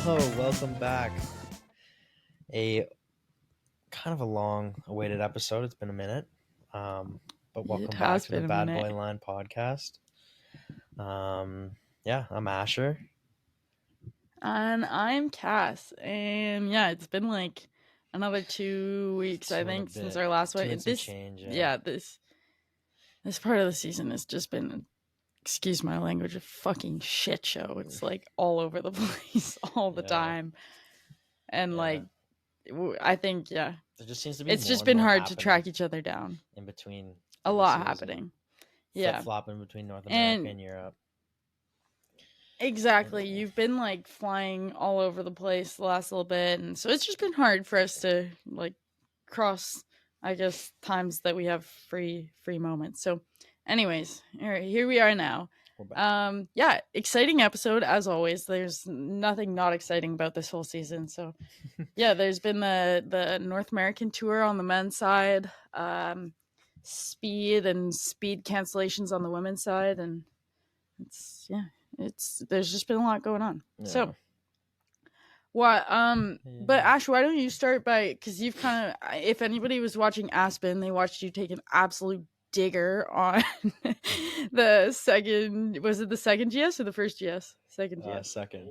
Welcome back. A kind of a long-awaited episode. It's been a minute, but welcome back to the Bad Boy Line podcast. I'm Asher, and I'm Cass, and it's been like another 2 weeks, I think, since our last one. This part of the season has just been, excuse my language, a fucking shit show. It's like all over the place all the time, and I think there just seems to be it's just been hard to track each other down in between. A lot happening, flip-flopping between North America and Europe. Exactly. You've been like flying all over the place the last little bit, and so it's just been hard for us to like cross, I guess, times that we have free moments. So anyways, here we are now. Exciting episode as always. There's nothing not exciting about this whole season. So there's been the North American tour on the men's side, speed cancellations on the women's side, and there's just been a lot going on. So what but Ash, why don't you start by, because you've kind of, if anybody was watching Aspen, they watched you take an absolute digger on the second GS or the first GS? Second GS. Second.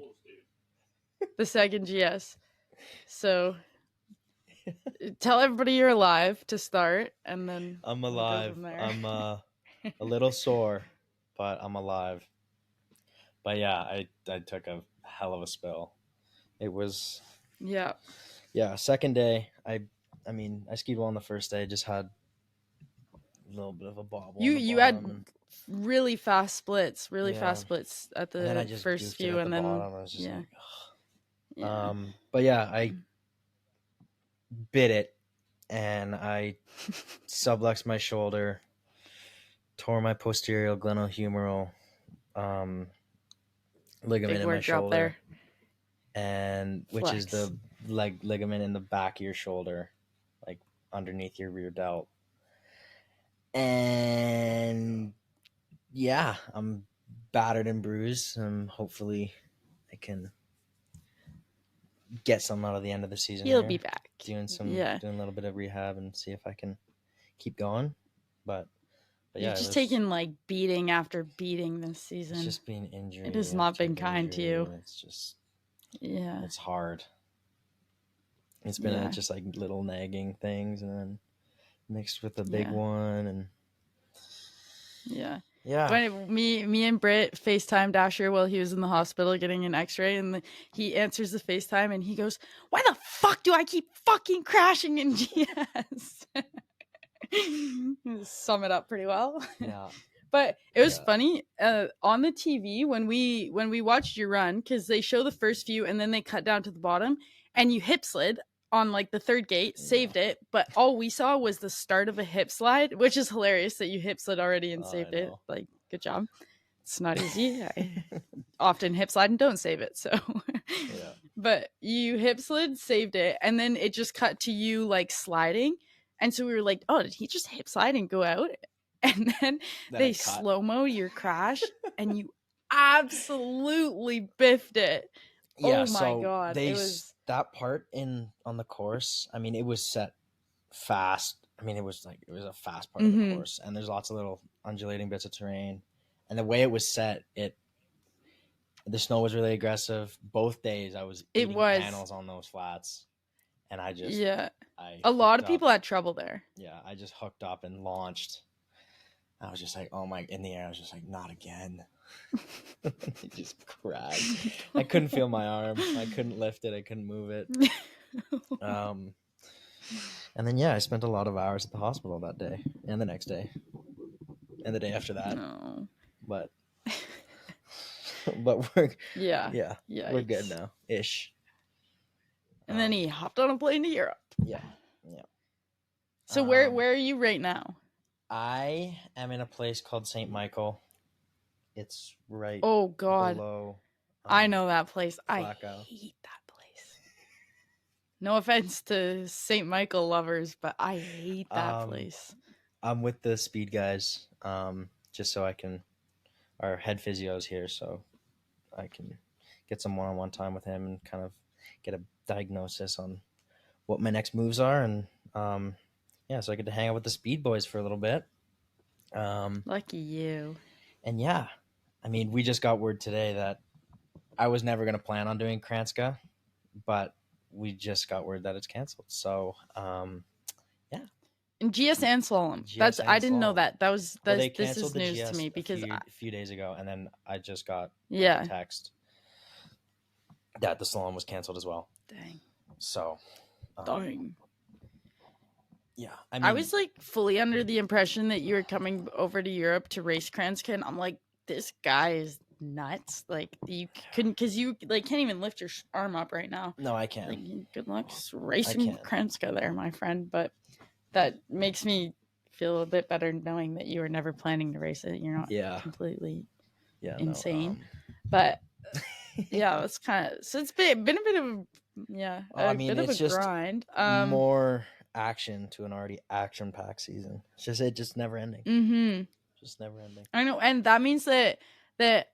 The second GS. So tell everybody you're alive to start, and then I'm alive. I'm a little sore, but I'm alive. But I took a hell of a spill. It was second day. I skied well on the first day. Just had a little bit of a bobble. You had really fast splits at the first few, and then I was just but I bit it, and I subluxed my shoulder, tore my posterior glenohumeral ligament in my shoulder, and which is the ligament in the back of your shoulder, like underneath your rear delt. And I'm battered and bruised, and hopefully I can get some out of the end of the season. He'll be back doing a little bit of rehab and see if I can keep going. But you've just taken like beating after beating this season. It's just been injury. It has not been kind to you. It's just it's hard. It's been just like little nagging things, and then mixed with a big one, and But me and Britt FaceTimed Asher while he was in the hospital getting an x-ray, and he answers the FaceTime and he goes, "Why the fuck do I keep fucking crashing in GS?" Sum it up pretty well. But it was funny on the TV when we watched you run, because they show the first few and then they cut down to the bottom, and you hip slid on like the third gate, saved it, but all we saw was the start of a hip slide, which is hilarious that you hip slid already and saved it. Like, good job. It's not easy. I often hip slide and don't save it, so but you hip slid, saved it, and then it just cut to you like sliding, and so we were like, oh, did he just hip slide and go out? And then they slow-mo your crash and you absolutely biffed it. Oh my god. It was that part on the course. I mean, it was set fast. I mean, it was a fast part of the course, and there's lots of little undulating bits of terrain. And the way it was set, the snow was really aggressive. Both days I was eating panels on those flats, and I just a lot of people had trouble there. Yeah, I just hooked up and launched. I was just like, oh my! In the air, I was just like, not again. It just crashed. I couldn't feel my arm. I couldn't lift it. I couldn't move it. And then I spent a lot of hours at the hospital that day, and the next day, and the day after that. No. But we're we're good now, ish. And then he hopped on a plane to Europe. Yeah. So where are you right now? I am in a place called St. Michael. It's right below. I know that place. Flacco. I hate that place. No offense to St. Michael lovers, but I hate that place. I'm with the speed guys, just so I can. Our head physio's here, so I can get some one-on-one time with him and kind of get a diagnosis on what my next moves are. And yeah, so I get to hang out with the Speed Boys for a little bit. Lucky you. And yeah, I mean, we just got word today that I was never going to plan on doing Kranjska, but we just got word that it's canceled. So yeah. And GS and slalom. GS and I didn't know slalom. that. They This is canceled the news GS to me because a few days ago, and then I just got yeah, a text that the slalom was canceled as well. Dang. So Dang. Yeah, I was like fully under the impression that you were coming over to Europe to race Kranjska, and I'm like, this guy is nuts. Like you couldn't, because you like can't even lift your arm up right now. No, I can. Like, good luck racing Kranjska there, my friend. But that makes me feel a bit better knowing that you were never planning to race it. You're not completely insane. But yeah, that's kind of, so it's been a bit of a bit of a grind. More action to an already action-packed season. It's just never ending. Mm-hmm. Just never ending. I know, and that means that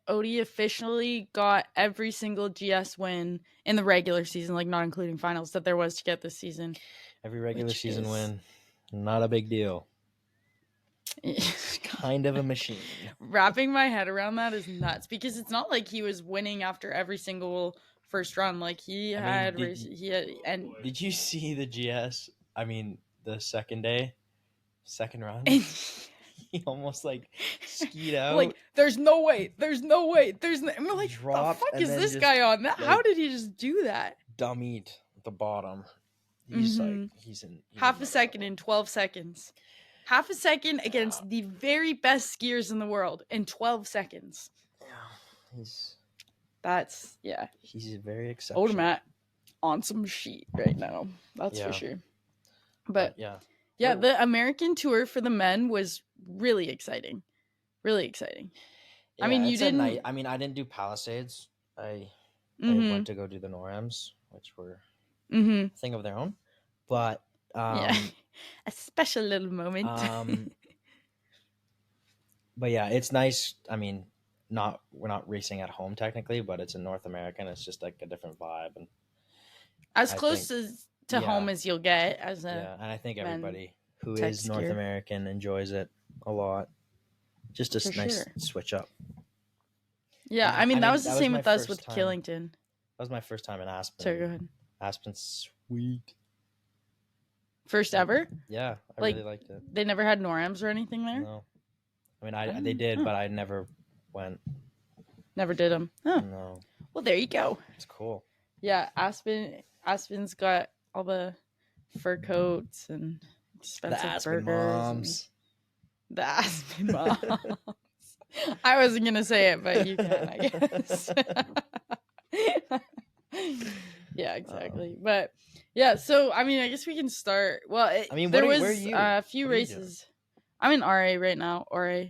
Odie officially got every single GS win in the regular season, like not including finals, that there was to get this season. Every regular season win, not a big deal. Kind of a machine. Wrapping my head around that is nuts, because it's not like he was winning after every single first run. Like did you see the GS? I mean, the second run. He almost like skied out. Like, there's no way. I'm like, dropped, the fuck is this guy on? How did he just do that? Dummied at the bottom. He's he's in half a second in 12 seconds. Half a second against the very best skiers in the world in 12 seconds. Yeah, he's very exceptional. Odermatt on some sheet right now. That's for sure. But yeah, the American tour for the men was really exciting. Really exciting. Yeah, I mean, I didn't do Palisades. I went to go do the NORAMs, which were a thing of their own. But a special little moment. But yeah, it's nice. I mean, we're not racing at home technically, but it's in North America, and it's just like a different vibe, and as close to home as you'll get as a and I think everybody who is North American enjoys it a lot. Just a nice switch up. Yeah, I mean that was the same with us with Killington. That was my first time in Aspen. Sorry, go ahead. Aspen's sweet. First ever? Yeah, I really liked it. They never had NORAMs or anything there? No. I mean, they did, but I never went. Never did them? Oh. No. Well, there you go. It's cool. Yeah, Aspen's got all the fur coats and expensive burgers. The Aspen moms. I wasn't going to say it, but you can, I guess. Yeah, exactly. But yeah, so I mean, I guess we can start. Well, there was a few races. I'm in RA right now. RA.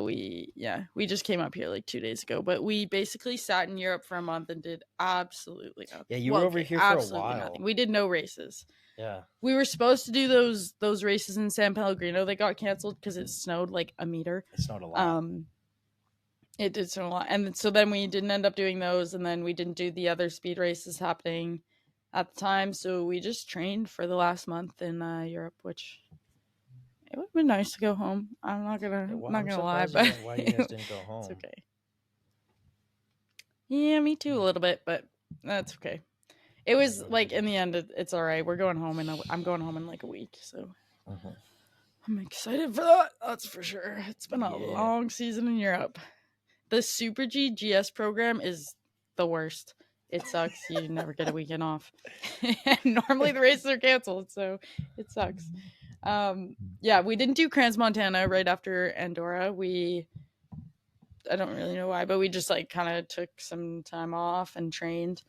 We just came up here like 2 days ago, but we basically sat in Europe for a month and did absolutely nothing. Yeah, you were over here for a while. Nothing. We did no races. Yeah. We were supposed to do those races in San Pellegrino. They got canceled because it snowed like a meter. It snowed a lot. It did snow a lot. And so then we didn't end up doing those, and then we didn't do the other speed races happening at the time. So we just trained for the last month in Europe, which it would have been nice to go home. I'm not gonna lie, but why you guys didn't go home? It's okay. Yeah, me too a little bit, but that's okay. It was like in the end, it's all right. We're going home, and I'm going home in like a week, so I'm excited for that. That's for sure. It's been a long season in Europe. The Super G GS program is the worst. It sucks. You never get a weekend off. Normally the races are canceled, so it sucks. Yeah, we didn't do Crans Montana right after Andorra. I don't really know why, but we just like kind of took some time off and trained.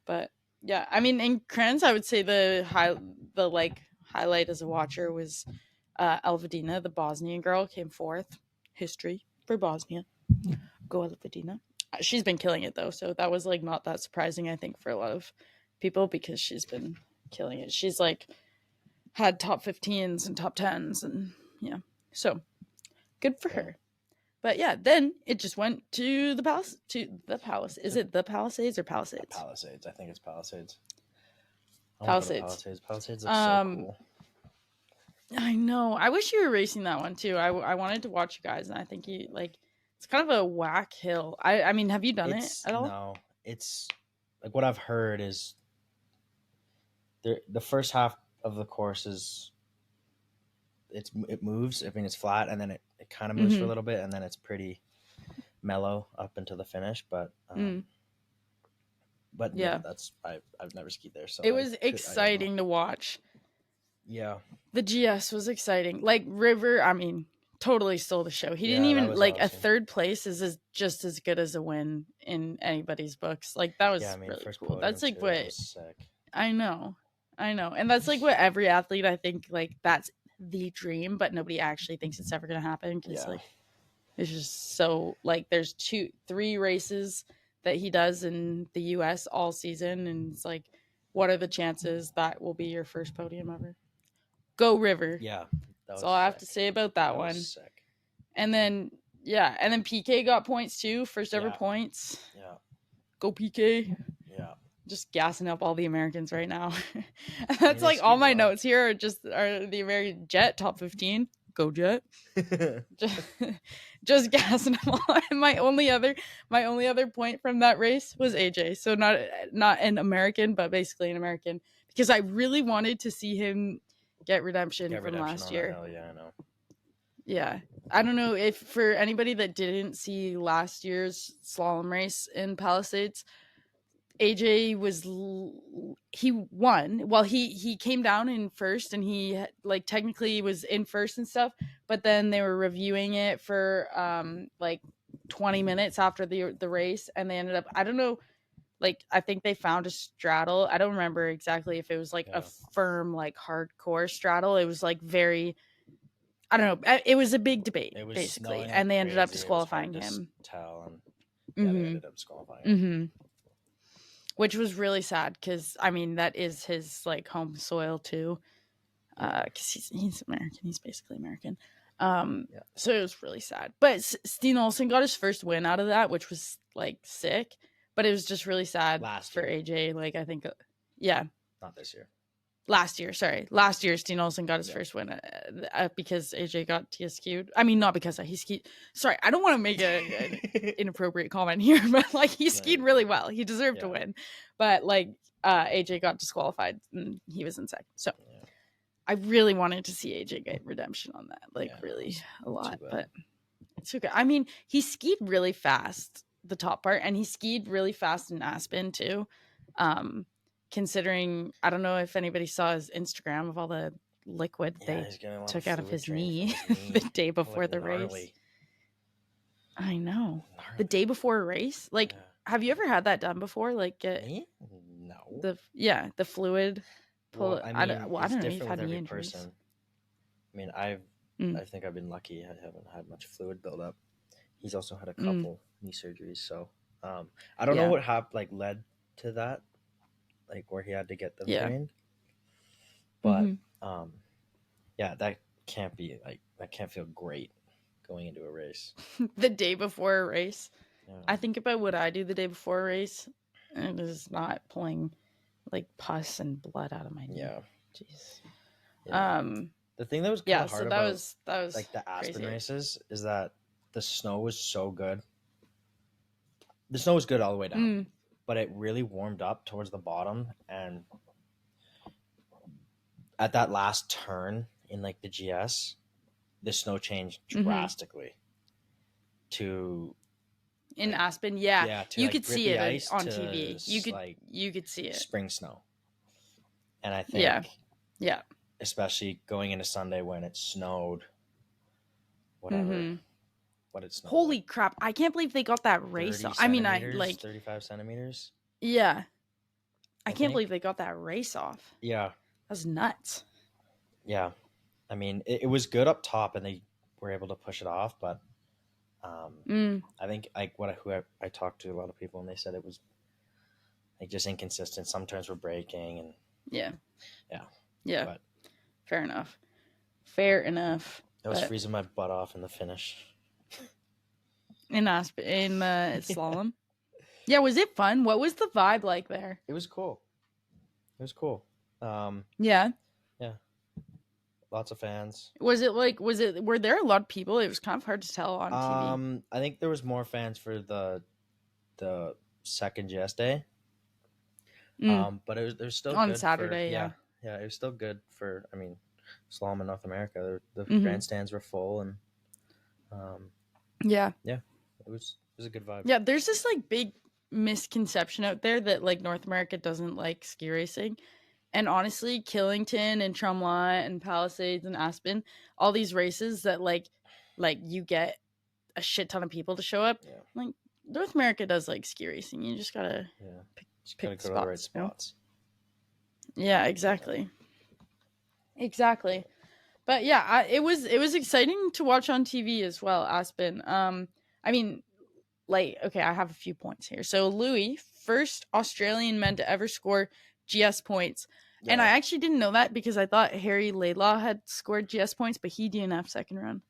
But yeah, I mean, in Crans, I would say the highlight as a watcher was Elvedina, the Bosnian girl, came fourth. History for Bosnia. Go Elvedina. She's been killing it though, so that was like not that surprising, I think, for a lot of people, because she's been killing it. She's like had top 15s and top 10s, and yeah, so good for her. But yeah, then it just went to the palace. Is it the Palisades or Palisades? Palisades. I think it's Palisades. Palisades. Palisades looks so cool. I know. I wish you were racing that one too. I wanted to watch you guys, and I think you like. It's kind of a whack hill. I mean, have you done it at all? No, it's like what I've heard is the first half of the course is it moves. I mean, it's flat, and then it kind of moves for a little bit, and then it's pretty mellow up into the finish. But yeah, that's I've never skied there, so it was exciting to watch. Yeah, the GS was exciting. Like River, I mean, totally stole the show. He didn't even like awesome. A third place is just as good as a win in anybody's books. Like that was really cool. That's like what I know, and that's like what every athlete I think like that's the dream, but nobody actually thinks it's ever gonna happen because like it's just so like there's 3 races that he does in the US all season, and it's like, what are the chances that will be your first podium ever? Go River. Yeah. That's all I have to say about that one. Sick. And then PK got points too. First ever points. Yeah. Go PK. Yeah. Just gassing up all the Americans right now. That's like all my notes here are the American Jet top 15. Go Jet. just gassing them all. And my only other point from that race was AJ. So not an American, but basically an American, because I really wanted to see him get redemption from last year. Hell yeah, I know. Yeah. I don't know if for anybody that didn't see last year's slalom race in Palisades, AJ he won. Well, he came down in first, and he like technically was in first and stuff, but then they were reviewing it for like 20 minutes after the race, and they ended up, I don't know, like I think they found a straddle. I don't remember exactly if it was like a firm like hardcore straddle. It was like very, I don't know. It was a big debate basically, and they ended up disqualifying him. They ended up disqualifying him. Which was really sad because I mean that is his like home soil too, because he's American. He's basically American. So it was really sad. But Steen Olsen got his first win out of that, which was like sick. But it was just really sad for AJ. Like I think, not this year. Last year, Steen Olsen got his first win because AJ got TSQ'd. I mean, not because he skied. Sorry, I don't want to make an inappropriate comment here, but like he skied really well. He deserved to win, but like AJ got disqualified and he was in second. So I really wanted to see AJ get redemption on that, like really a lot. But it's okay. I mean, he skied really fast the top part, and he skied really fast in Aspen too. Considering, I don't know if anybody saw his Instagram of all the liquid they took out of his knee the day before the race. I know. The day before a race? Like, have you ever had that done before? Like, me? No. The fluid. Well, I don't know. You've had any injuries. Person. I mean, I think I've been lucky. I haven't had much fluid buildup. He's also had a couple knee surgeries, so I don't know what led to that. Like where he had to get them drained, but that can't be like, that can't feel great going into a race. The day before a race, I think about what I do the day before a race, and it is not pulling like pus and blood out of my knee. Jeez. The thing that was kind of hard so about that was like the Aspen crazy. Races is that the snow was so good. The snow was good all the way down. But it really warmed up towards the bottom, and at that last turn in like the GS, the snow changed drastically to in like, Aspen. You could see it on TV. You could see it. Spring snow. And I think especially going into Sunday when it snowed, whatever. What it snowed. Holy crap! I can't believe they got that race off. I mean, 35 centimeters. Yeah, I can't believe they got that race off. Yeah, that's nuts. Yeah, I mean, it was good up top, and they were able to push it off. But I think I talked to a lot of people, and they said it was like just inconsistent. Some turns were breaking, and yeah. But, fair enough. I was freezing my butt off in the finish. in slalom. Yeah, was it fun? What was the vibe like there? It was cool. Yeah. Lots of fans. Were there a lot of people? It was kind of hard to tell on TV. I think there was more fans for the second GS day. But it was still on good Saturday. Yeah, it was still good for. I mean, slalom in North America, the grandstands were full, and it was a good vibe. Yeah, there's this like big misconception out there that like North America doesn't like ski racing. And honestly, Killington and Tremblant and Palisades and Aspen, all these races that like you get a shit ton of people to show up. Yeah. Like North America does like ski racing. You just gotta pick the right spots. Yeah, exactly. But yeah, it was exciting to watch on TV as well. Aspen. I mean, like, okay, I have a few points here. So Louis, first Australian man to ever score GS points. Yeah. And I actually didn't know that because I thought Harry Laidlaw had scored GS points, but he DNF second run,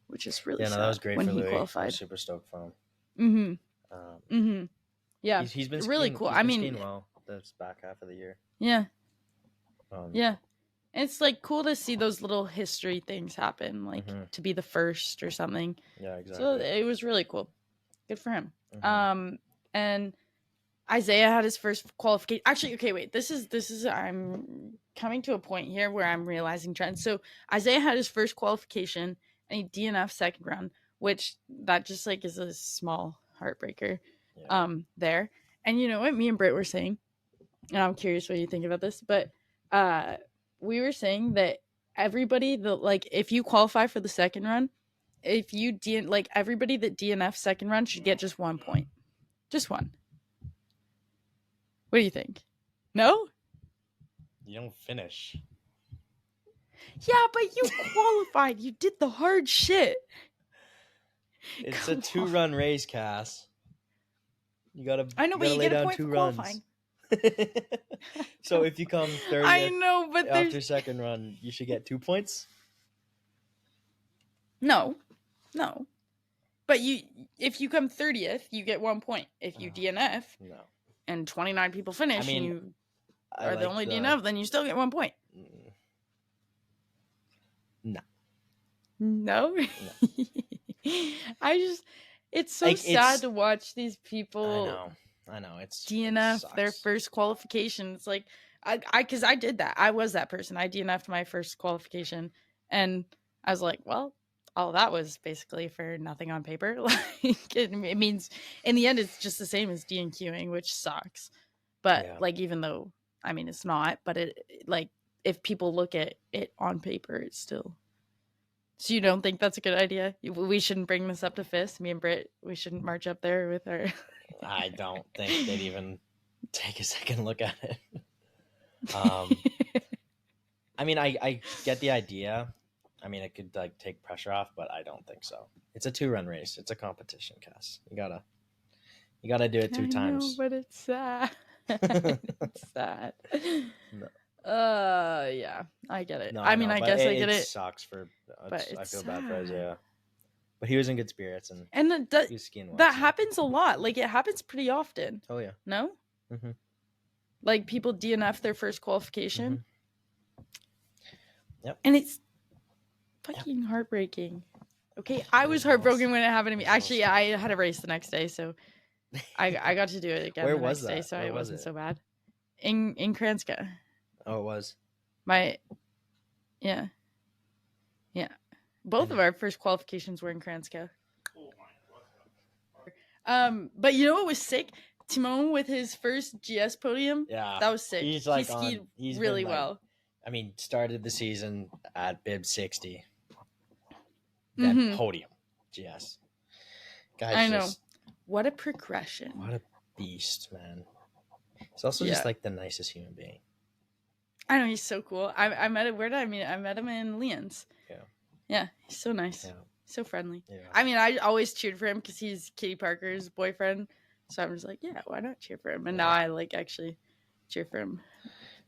which is really sad. That was great when for he Louis. qualified. I was super stoked for him. Yeah, he's been really skiing, cool. He's been skiing well this back half of the year. Yeah, it's like cool to see those little history things happen, like to be the first or something. Yeah, exactly. So it was really cool. Good for him. And Isaiah had his first qualification. Actually, okay, wait. This is. I'm coming to a point here where I'm realizing trends. So Isaiah had his first qualification, and he DNF second round, which that just like is a small heartbreaker. Yeah. There. And you know what me and Britt were saying, and I'm curious what you think about this, but we were saying that everybody like if you qualify for the second run, if you everybody that DNF second run should get just 1 point, just one. What do you think? No? You don't finish. Yeah, but you qualified. You did the hard shit. It's a 2-run race, Cass. You gotta. I know, but you get a point for qualifying. So if you come 30th, I know, but after second run, you should get 2 points. No. But if you come 30th, you get 1 point. If you DNF, no. And 29 people finish, and you are the only DNF, then you still get 1 point. No. No? It's so sad to watch these people. I know. It's DNF their first qualification. It's like, because I did that. I was that person. I DNF'd my first qualification, and I was like, well, all that was basically for nothing on paper. Like it means in the end, it's just the same as DNQing, which sucks. But like, even though, I mean, it's not, but it like, if people look at it on paper, it's still. So you don't think that's a good idea? We shouldn't bring this up to FIS. Me and Britt, we shouldn't march up there with our. I don't think they'd even take a second look at it. I mean, I get the idea. I mean, it could like take pressure off, but I don't think so. It's a 2-run race. It's a competition, Cass. You gotta do it 2 times. But it's sad. It's sad. No. Yeah, I get it. I mean, I guess I get it. It sucks for. I feel bad for Isaiah, but he was in good spirits and he was skiing well. That happens a lot. Like it happens pretty often. Oh yeah. No. Like people DNF their first qualification. Yep. And it's fucking heartbreaking. Okay, I was heartbroken when it happened to me. Actually, I had a race the next day, so I got to do it again the next day, so it wasn't so bad. In Kranjska. Oh, it was. Yeah. Both of our first qualifications were in Kranjska. But you know what was sick? Timon with his first GS podium. Yeah, that was sick. He's like he's really well. I mean, started the season at bib 60, then podium GS. Guys, I know. What a progression! What a beast, man. He's also just like the nicest human being. I know, he's so cool. I met him. Where did I meet? I met him in Leon's. Yeah, he's so nice. Yeah. So friendly. Yeah. I mean, I always cheered for him because he's Katie Parker's boyfriend. So I'm just like, yeah, why not cheer for him? And now I like actually cheer for him.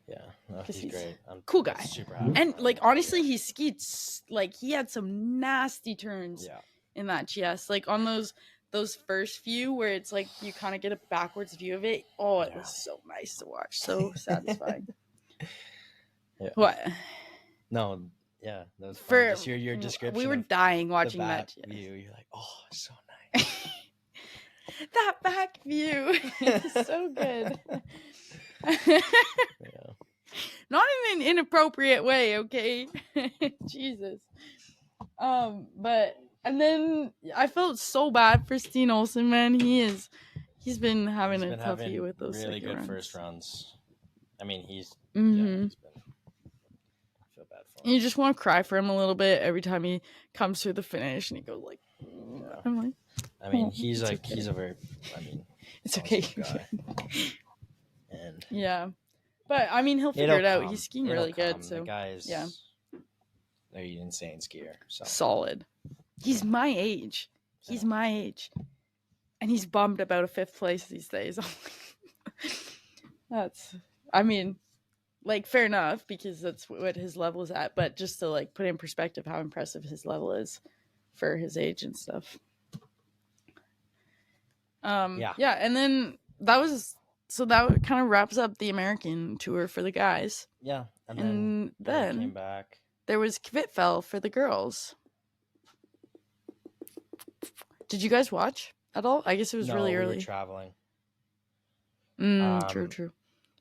Yeah, no, he's great. Cool guy. Super happy. And like honestly, he skied like he had some nasty turns. Yeah. in that GS. Like on those first few where it's like you kind of get a backwards view of it. Oh, it was so nice to watch. So satisfying. Yeah. What? No, yeah, that was fun. Just your description. We were dying watching the that view. You're like, oh, so nice. That back view is so good. Yeah. Not in an inappropriate way, okay? Jesus. But and then I felt so bad for Steen Olsen, man. He's been having a toughie with those really good runs. First runs. I mean, he's mm-hmm. He's been. I feel bad for him. You just want to cry for him a little bit every time he comes through the finish, and he goes like, yeah. I'm like, I mean, he's like okay. He's a very, I mean, it's okay guy. And yeah, but I mean, he'll figure it out. He's skiing really good, so the guy's yeah, an insane skier. So solid. He's my age. He's my age, and he's bummed about a 5th place these days. That's, I mean, like fair enough because that's what his level is at. But just to like put in perspective how impressive his level is for his age and stuff. Yeah, and then that kind of wraps up the American tour for the guys. Yeah, and then came back. There was Kvitfell for the girls. Did you guys watch at all? I guess it was really early. We were traveling. True.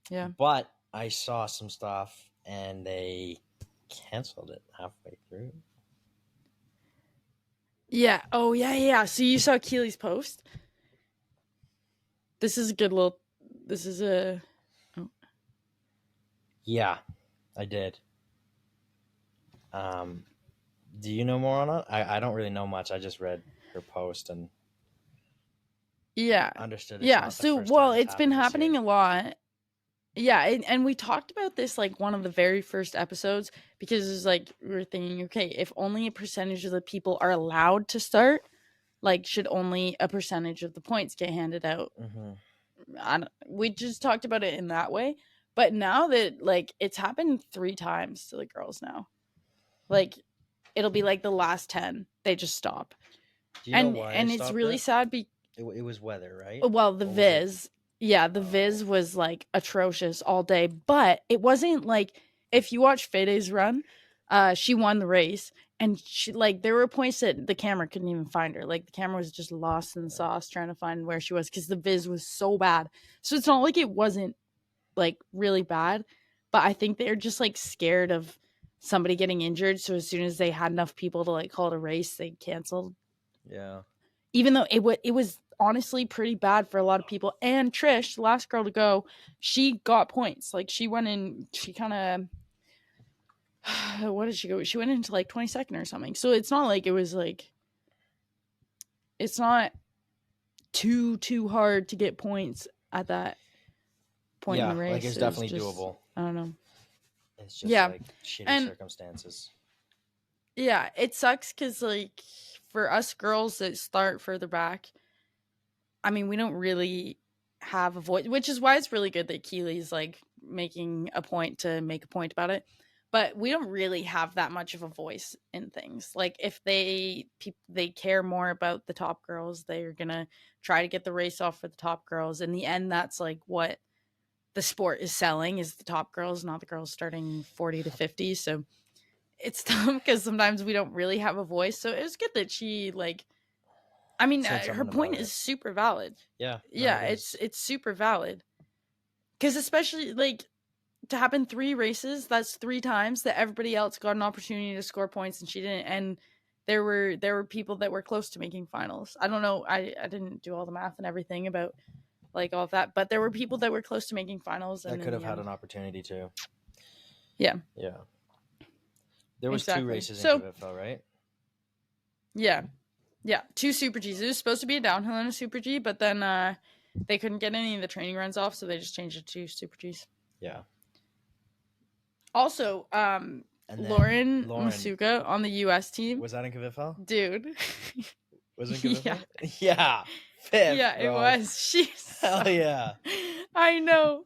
Yeah. But I saw some stuff and they canceled it halfway through. Yeah. Oh, yeah. So you saw Keely's post? This is a good little... This is a... Oh. Yeah, I did. Do you know more on it? I don't really know much. I just read her post and understood it's not the first time it's been happening a lot. Yeah, and we talked about this like one of the very first episodes because it's like we were thinking, okay, if only a percentage of the people are allowed to start, like should only a percentage of the points get handed out? Mm-hmm. We just talked about it in that way, but now that like it's happened 3 times to the girls now, like it'll be like the last 10 they just stop. Do you know why and it's really sad it was weather, right? Well, the Viz. Yeah, the Viz was like atrocious all day, but it wasn't like if you watch Fede's run, she won the race and she like there were points that the camera couldn't even find her. Like the camera was just lost in the sauce trying to find where she was because the Viz was so bad. So it's not like it wasn't like really bad, but I think they're just like scared of somebody getting injured. So as soon as they had enough people to like call it a race, they canceled. Yeah. Even though it was honestly pretty bad for a lot of people. And Trish, the last girl to go, she got points. Like she went in, she kind of, what did she go? She went into like 22nd or something. So it's not like it was like, it's not too hard to get points at that point in the race. Like it's definitely doable. I don't know. It's just like shitty circumstances. Yeah, it sucks because like for us girls that start further back, I mean, we don't really have a voice, which is why it's really good that Keely's like making a point to make a point about it. But we don't really have that much of a voice in things. Like if they care more about the top girls, they're gonna try to get the race off for the top girls. In the end, that's like what the sport is selling is the top girls, not the girls starting 40 to 50. So it's tough because sometimes we don't really have a voice. So it was good that she like, I mean, her point is super valid. Yeah. Yeah, it's super valid. Because especially like to happen 3 races, that's 3 times that everybody else got an opportunity to score points and she didn't. And there were people that were close to making finals. I don't know. I didn't do all the math and everything about like all of that, but there were people that were close to making finals. That could have had an opportunity too. Yeah. Yeah. There was 2 races in Kvitfell, right? Yeah. Yeah. 2 Super Gs. It was supposed to be a downhill and a Super G, but then they couldn't get any of the training runs off, so they just changed it to Super Gs. Yeah. Also, Lauren Masuka on the US team. Was that in Kvitfell? Dude. Was it in Kvitfell? Yeah. 5th, yeah, it was. She's hell yeah. I know.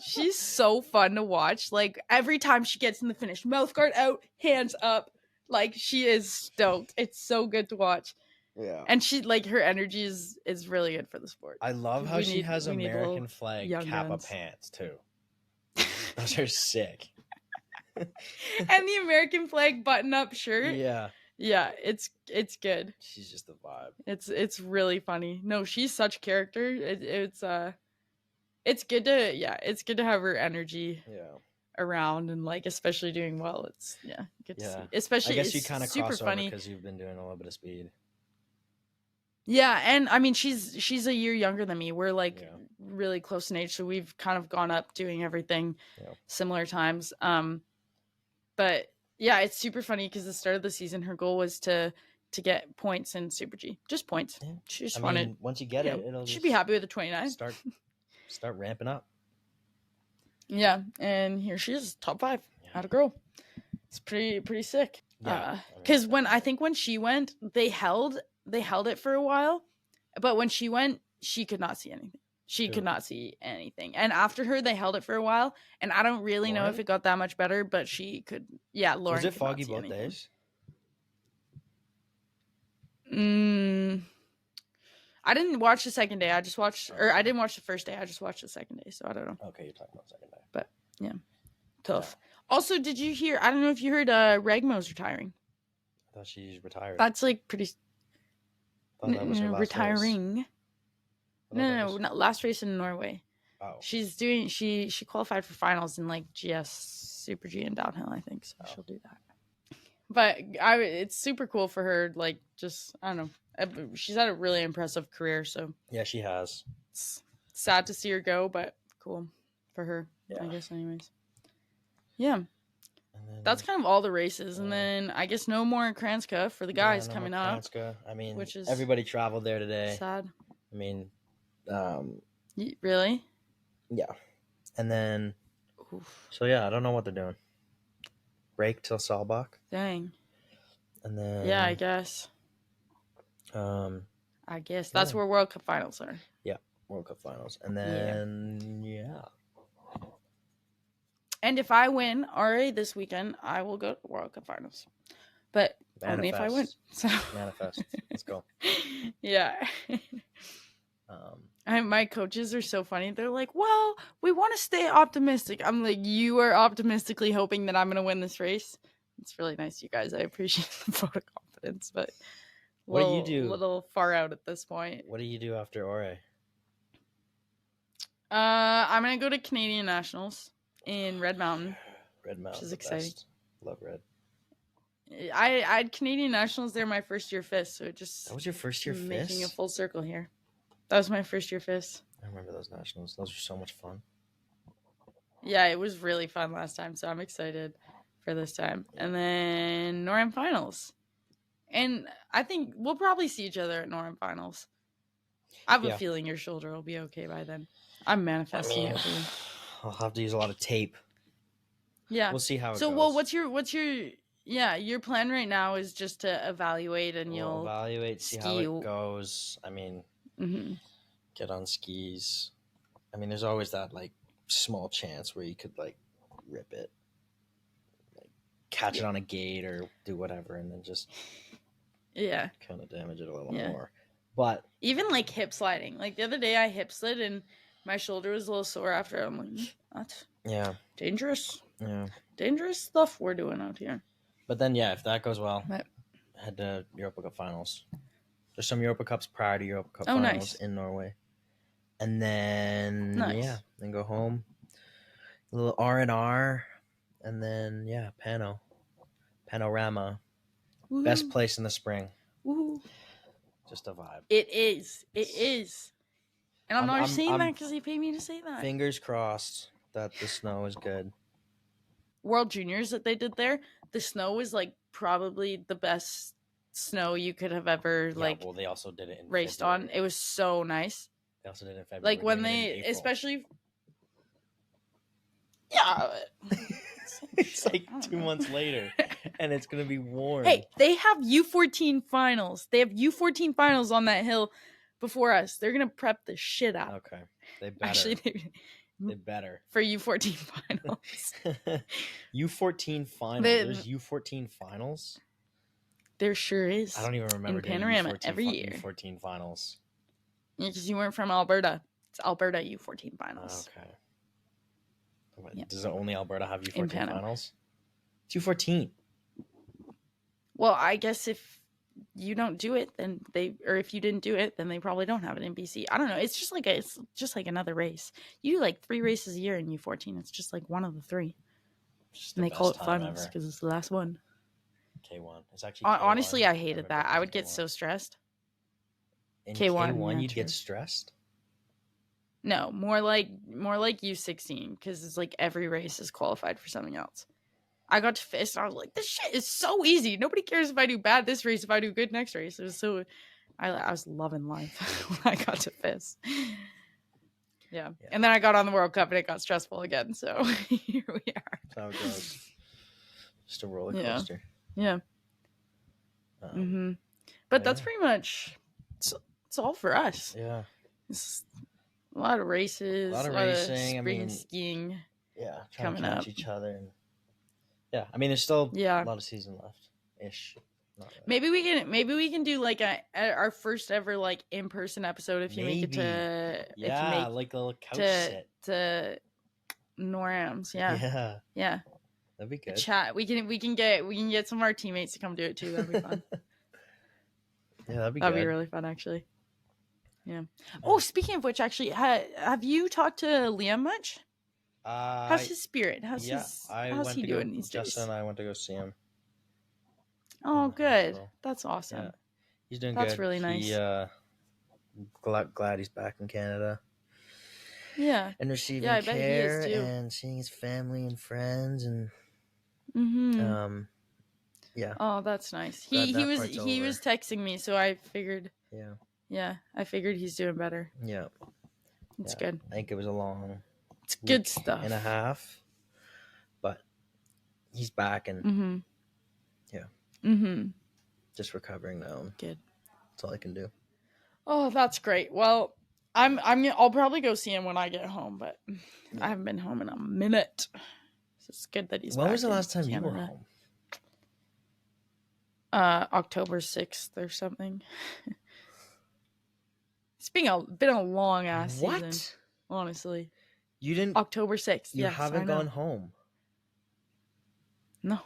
She's so fun to watch. Like every time she gets in the finish, mouth guard out, hands up, Like, she is stoked. It's so good to watch. Yeah. And she, like, her energy is really good for the sport. I love how she has American flag Kappa pants, too. Those are sick. And the American flag button-up shirt. Yeah. Yeah, it's good. She's just the vibe. It's really funny. No, she's such character. It's good to have her energy around, and like especially doing well. It's good to see. Especially, I guess you kind of super funny because you've been doing a little bit of speed. Yeah, and I mean she's a year younger than me. We're like really close in age, so we've kind of gone up doing everything similar times. But yeah, it's super funny because the start of the season, her goal was to get points in Super G, just points. Yeah. She just wanted. Once you get it, it'll. She'd be happy with the 29. Start ramping up. Yeah, and here she is, top 5. Had a girl. It's pretty sick. Yeah, because when she went, they held it for a while, but when she went, she could not see anything. She could not see anything. And after her, they held it for a while, and I don't really know if it got that much better, but she could. Yeah, Lauren. Was it foggy both days? I didn't watch the second day. I just watched, or I didn't watch the first day. I just watched the second day, so I don't know. Okay, you're talking about the second day. But yeah, tough. Yeah. Also, did you hear? I don't know if you heard. Regmo's retiring. I thought she's retired. That's like pretty. That was her last retiring. Race. No, not last race in Norway. Oh. She's doing. She qualified for finals in like GS Super G and downhill, I think. So she'll do that. But it's super cool for her. Like, just I don't know. She's had a really impressive career. So yeah, she has. It's sad to see her go, but cool for her. Yeah. I guess, anyways. Yeah. That's kind of all the races, and then I guess no more Kranjska for the guys coming up. Kranjska. I mean, which is everybody traveled there today. Sad. I mean, really? Yeah, and then so yeah, I don't know what they're doing. Break till Saalbach. Dang. And then yeah, I guess. I guess that's where World Cup finals are. Yeah, World Cup finals, and then yeah. And if I win RA this weekend, I will go to the World Cup finals. But only if I win. So. Manifest. Let's go. Yeah. My coaches are so funny. They're like, well, we want to stay optimistic. I'm like, you are optimistically hoping that I'm going to win this race? It's really nice, you guys. I appreciate the vote of confidence. But what do you do? A little far out at this point. What do you do after RA? I'm going to go to Canadian Nationals. In Red Mountain. Red Mountain. Which is exciting. Best. Love Red. I had Canadian Nationals there my first year FIS, so it just... That was your first year FIS? Making a full circle here. That was my first year FIS. I remember those Nationals. Those were so much fun. Yeah, it was really fun last time, so I'm excited for this time. And then NORAM Finals. And I think we'll probably see each other at NORAM Finals. I have a feeling your shoulder will be okay by then. I'm manifesting it for you. I'll have to use a lot of tape. Yeah. We'll see how it goes. So, well, what's your your plan right now is just to evaluate and you'll evaluate, see how it goes. I mean, get on skis. I mean, there's always that like small chance where you could like rip it, like catch it on a gate or do whatever, and then just kind of damage it a little more. But even like hip sliding, like the other day I hip slid and my shoulder was a little sore after. I'm like, that's dangerous. Yeah. Dangerous stuff we're doing out here. But then, if that goes well, head to Europa Cup finals. There's some Europa Cups prior to Europa Cup finals in Norway. And then, then go home. A little R&R. And then, Panorama. Woo-hoo. Best place in the spring. Woo-hoo. Just a vibe. It is. It is. And I'm not saying that because they pay me to say that. Fingers crossed that the snow is good. World Juniors that they did there, the snow was like probably the best snow you could have ever well, they also did it in raced February. on. It was so nice. They also did it in February. Like when they, especially. It's like 2 months later, and it's gonna be warm. Hey, they have U14 finals. They have U14 finals on that hill. Before us, they're gonna prep the shit out. Okay, they better. Actually, they better for U14 finals. U14 finals. There's U14 finals. There sure is. I don't even remember in Panorama every year. U14 finals. Yeah, because you weren't from Alberta. It's Alberta U14 finals. Okay. Does only Alberta have U14 finals? It's U14. Well, I guess if you don't do it, then if you didn't do it, then they probably don't have it in BC. I don't know. It's just like another race. You do like 3 races a year in U14. It's just like one of the 3. And they call it finals because it's the last one. K1. It's actually K1. Honestly, I hated that. I would get so stressed. In K1 you'd get stressed? No, more like U16 because it's like every race is qualified for something else. I got to FIS and I was like, this shit is so easy. Nobody cares if I do bad this race, if I do good next race. It was so, I was loving life when I got to FIS. Yeah. And then I got on the World Cup and it got stressful again. So here we are. That's how it goes. Just a roller coaster. Yeah. But that's pretty much, it's all for us. Yeah. It's a lot of races. A lot of racing. Spring skiing. Yeah. Trying to catch each other. And, yeah. I mean, there's still a lot of season left ish. Maybe we can do like our first ever like in-person episode if you make it to like a little couch sit to NORAMs. Yeah that'd be good. Chat we can get some of our teammates to come do it too. That'd be fun. That'd be really fun actually. Oh, speaking of which, actually, have you talked to Liam much? How's his spirit? How's he doing these days? Justin and I went to go see him. Oh, good. That's awesome. Yeah. He's doing good. That's really nice. Glad he's back in Canada. Yeah. And receiving care and seeing his family and friends and Oh, that's nice. He was texting me, so I figured. Yeah, I figured he's doing better. Yeah. It's good. I think it was a long good stuff and a half, but he's back and just recovering now. Good. That's all I can do. Oh, that's great. Well, I'll probably go see him when I get home, but I haven't been home in a minute. So it's good that he's back. When was the last time you were home? October 6th or something. It's been a long ass season. Honestly. You didn't October 6th. You haven't gone home. No.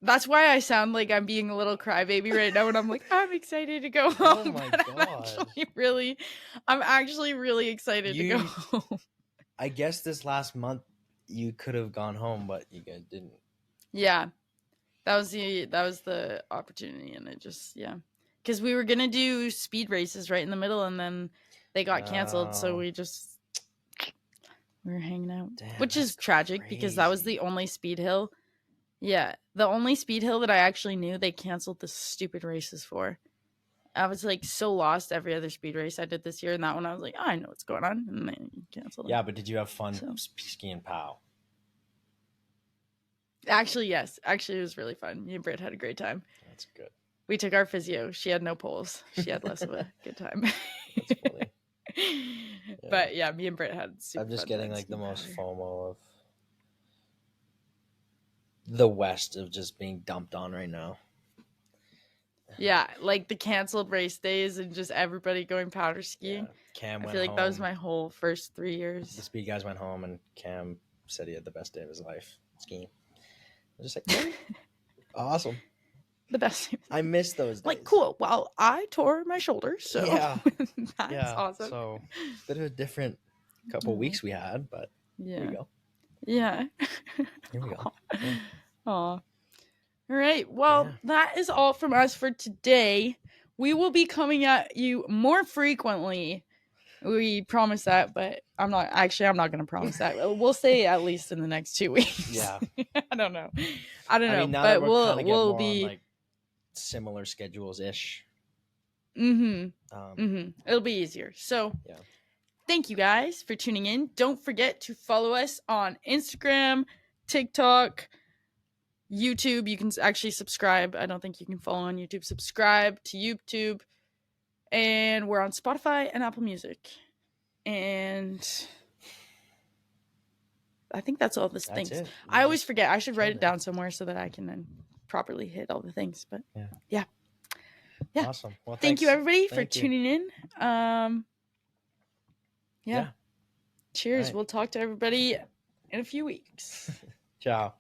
That's why I sound like I'm being a little crybaby right now, and I'm like, I'm excited to go home. Oh my god! I'm actually really excited to go home. I guess this last month you could have gone home, but you guys didn't. Yeah, that was the opportunity, and it just because we were gonna do speed races right in the middle, and then they got canceled, so we were hanging out, which is tragic because that was the only speed hill. Yeah, the only speed hill that I actually knew they canceled the stupid races for. I was like so lost every other speed race I did this year, and that one I was like, I know what's going on, and they canceled it. Yeah, but did you have fun skiing POW? Actually, yes. Actually, it was really fun. Me and Britt had a great time. That's good. We took our physio. She had no poles. She had less of a good time. That's funny. Yeah. But yeah, me and Britt had super I'm just fun getting like the most FOMO of the West of just being dumped on right now. Yeah, like the canceled race days and just everybody going powder skiing. Cam went I feel like home. that was my whole first 3 years. The speed guys went home and Cam said he had the best day of his life skiing. I was just like, awesome. The best. I miss those days. Like, cool. Well, I tore my shoulder, so that's awesome. So, a bit of a different couple weeks we had, but here we go. Yeah. Here we go. Aw. All right. Well, that is all from us for today. We will be coming at you more frequently. We promise that, but I'm not going to promise that. We'll say at least in the next 2 weeks. Yeah. I don't know. But we'll be on, like, similar schedules ish. It'll be easier. So, thank you guys for tuning in. Don't forget to follow us on Instagram, TikTok, YouTube. You can actually subscribe. I don't think you can follow on YouTube. Subscribe to YouTube. And we're on Spotify and Apple Music. And I think that's all the things. I always forget. I should write it down somewhere so that I can then properly hit all the things. But yeah. Awesome. Well, thank you everybody for tuning in. Yeah. Cheers. Right. We'll talk to everybody in a few weeks. Ciao.